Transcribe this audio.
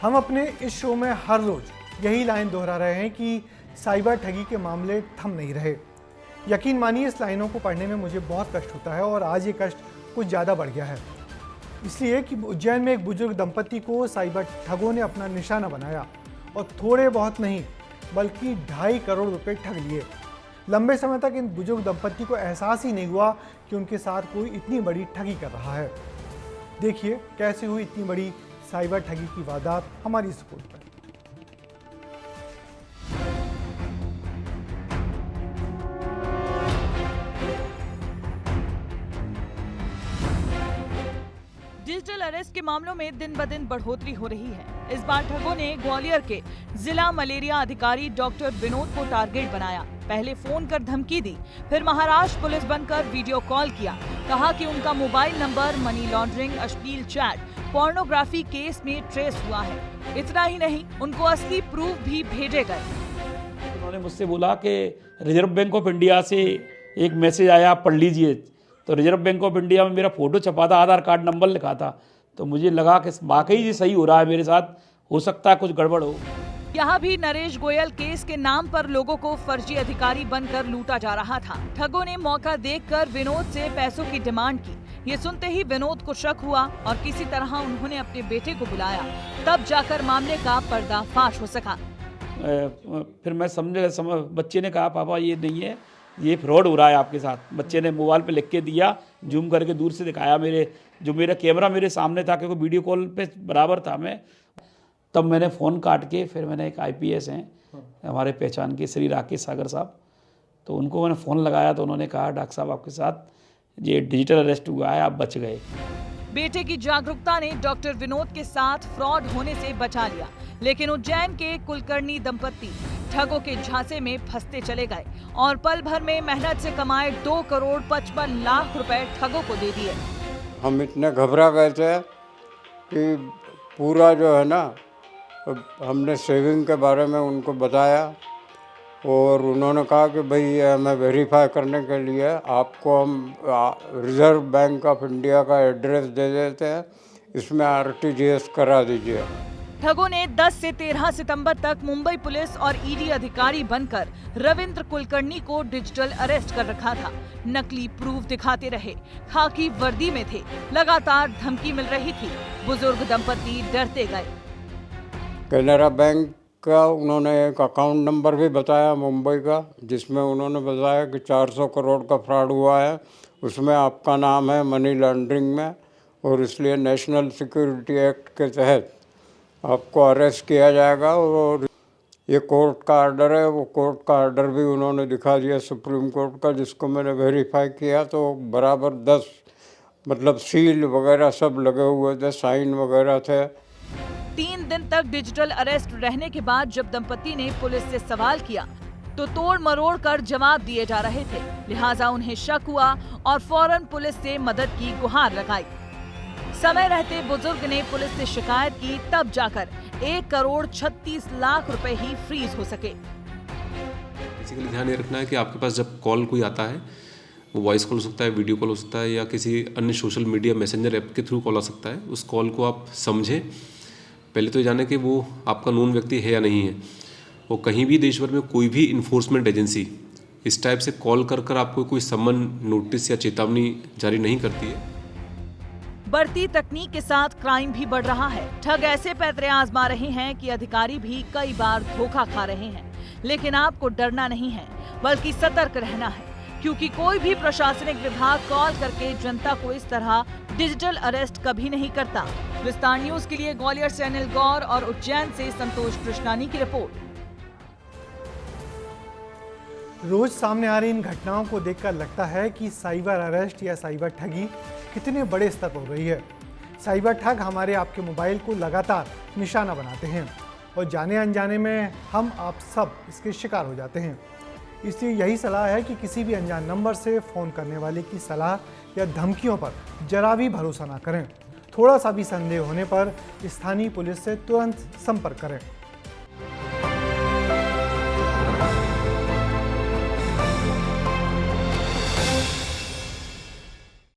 हम अपने इस शो में हर रोज यही लाइन दोहरा रहे हैं कि साइबर ठगी के मामले थम नहीं रहे। यकीन मानिए इस लाइनों को पढ़ने में मुझे बहुत कष्ट होता है और आज ये कष्ट कुछ ज़्यादा बढ़ गया है। इसलिए कि उज्जैन में एक बुजुर्ग दंपति को साइबर ठगों ने अपना निशाना बनाया और थोड़े बहुत नहीं बल्कि 2.5 करोड़ रुपए ठग लिए। लंबे समय तक इन बुजुर्ग दंपति को एहसास ही नहीं हुआ कि उनके साथ कोई इतनी बड़ी ठगी कर रहा है। देखिए कैसे हुई इतनी बड़ी साइबर ठगी की वारदात हमारी इस रिपोर्ट पर। डिजिटल अरेस्ट के मामलों में दिन ब दिन बढ़ोतरी हो रही है। इस बार ठगों ने ग्वालियर के जिला मलेरिया अधिकारी डॉक्टर विनोद को टारगेट बनाया। पहले फोन कर धमकी दी, फिर महाराष्ट्र पुलिस बनकर वीडियो कॉल किया। कहा कि उनका मोबाइल नंबर मनी लॉन्ड्रिंग, अश्लील चैट, पोर्नोग्राफी केस में ट्रेस हुआ है। इतना ही नहीं, उनको असली प्रूफ भी भेजे गए। उन्होंने मुझसे बोला कि रिजर्व बैंक ऑफ इंडिया से एक मैसेज आया, आप पढ़ लीजिए। तो रिजर्व बैंक ऑफ इंडिया में मेरा फोटो छपा था, आधार कार्ड नंबर लिखा था। तो मुझे लगा कि वाकई ये सही हो रहा है मेरे साथ, हो सकता है कुछ गड़बड़ हो। यहाँ भी नरेश गोयल केस के नाम पर लोगों को फर्जी अधिकारी बनकर लूटा जा रहा था। ठगों ने मौका देखकर विनोद से पैसों की डिमांड की। ये सुनते ही विनोद को शक हुआ और किसी तरह उन्होंने अपने बेटे को बुलाया। तब जाकर मामले का पर्दाफाश हो सका। फिर मैं समझ बच्चे ने कहा पापा ये नहीं है, ये फ्रॉड हो रहा है आपके साथ। बच्चे ने मोबाइल पे लिख के दिया, जूम करके दूर से दिखाया। मेरा कैमरा मेरे सामने था क्योंकि वीडियो कॉल पे बराबर था मैं। तब मैंने फ़ोन काट के फिर मैंने एक IPS हैं हमारे पहचान के श्री राकेश सागर साहब, तो उनको मैंने फ़ोन लगाया तो उन्होंने कहा डॉक्टर साहब आपके साथ ये डिजिटल अरेस्ट हुआ है, आप बच गए। बेटे की जागरूकता ने डॉक्टर विनोद के साथ फ्रॉड होने से बचा लिया, लेकिन उज्जैन के कुलकर्णी दंपत्ति ठगों के झांसे में फंसते चले गए और पल भर में मेहनत से कमाए 2 करोड़ 55 लाख रुपए ठगों को दे दिए। हम इतने घबरा गए थे कि पूरा जो है ना, हमने सेविंग के बारे में उनको बताया और उन्होंने कहा कि भाई हमें वेरीफाई करने के लिए आपको हम रिजर्व बैंक ऑफ इंडिया का एड्रेस दे देते हैं, इसमें RTGS करा दीजिए। ठगों ने 10 से 13 सितंबर तक मुंबई पुलिस और ED अधिकारी बनकर रविंद्र कुलकर्णी को डिजिटल अरेस्ट कर रखा था। नकली प्रूफ दिखाते रहे, खाकी वर्दी में थे, लगातार धमकी मिल रही थी। बुजुर्ग दंपति डरते गए। कैनरा बैंक का उन्होंने एक अकाउंट नंबर भी बताया मुंबई का, जिसमें उन्होंने बताया कि 400 करोड़ का फ्रॉड हुआ है, उसमें आपका नाम है मनी लॉन्ड्रिंग में और इसलिए नेशनल सिक्योरिटी एक्ट के तहत आपको अरेस्ट किया जाएगा। और ये कोर्ट का ऑर्डर है, वो कोर्ट का ऑर्डर भी उन्होंने दिखा दिया सुप्रीम कोर्ट का, जिसको मैंने वेरीफाई किया तो बराबर 10 मतलब सील वगैरह सब लगे हुए थे, साइन वगैरह थे। 3 दिन तक डिजिटल अरेस्ट रहने के बाद जब दंपति ने पुलिस से सवाल किया तो तोड़ मरोड़ कर जवाब दिए जा रहे थे, लिहाजा उन्हें शक हुआ और फौरन पुलिस से मदद की गुहार लगाई। समय रहते बुजुर्ग ने पुलिस से शिकायत की, तब जाकर 1 करोड़ 36 लाख रुपए ही फ्रीज हो सके। बेसिकली ध्यान ये रखना है कि आपके पास जब कॉल कोई आता है, वो वॉइस कॉल हो सकता है, वीडियो कॉल हो सकता है या किसी अन्य सोशल मीडिया मैसेंजर ऐप के थ्रू कॉल आ सकता है। उस कॉल को आप समझें, पहले तो जाने कि वो आपका नोन व्यक्ति है या नहीं है। वो कहीं भी देश भर में कोई भी इन्फोर्समेंट एजेंसी इस टाइप से कॉल कर आपको कोई सम्मन, नोटिस या चेतावनी जारी नहीं करती है। बढ़ती तकनीक के साथ क्राइम भी बढ़ रहा है। ठग ऐसे पैतरे आजमा रहे हैं कि अधिकारी भी कई बार धोखा खा रहे हैं। लेकिन आपको डरना नहीं है, बल्कि सतर्क रहना है, क्योंकि कोई भी प्रशासनिक विभाग कॉल करके जनता को इस तरह डिजिटल अरेस्ट कभी नहीं करता। विस्तार न्यूज के लिए ग्वालियर से अनिल गौर और उज्जैन से संतोष कृष्णानी की रिपोर्ट। रोज सामने आ रही इन घटनाओं को देखकर लगता है कि साइबर अरेस्ट या साइबर ठगी कितने बड़े स्तर पर हो रही है। साइबर ठग हमारे आपके मोबाइल को लगातार निशाना बनाते हैं और जाने अनजाने में हम आप सब इसके शिकार हो जाते हैं। इसलिए यही सलाह है कि किसी भी अनजान नंबर से फ़ोन करने वाले की सलाह या धमकियों पर जरा भी भरोसा ना करें। थोड़ा सा भी संदेह होने पर स्थानीय पुलिस से तुरंत संपर्क करें।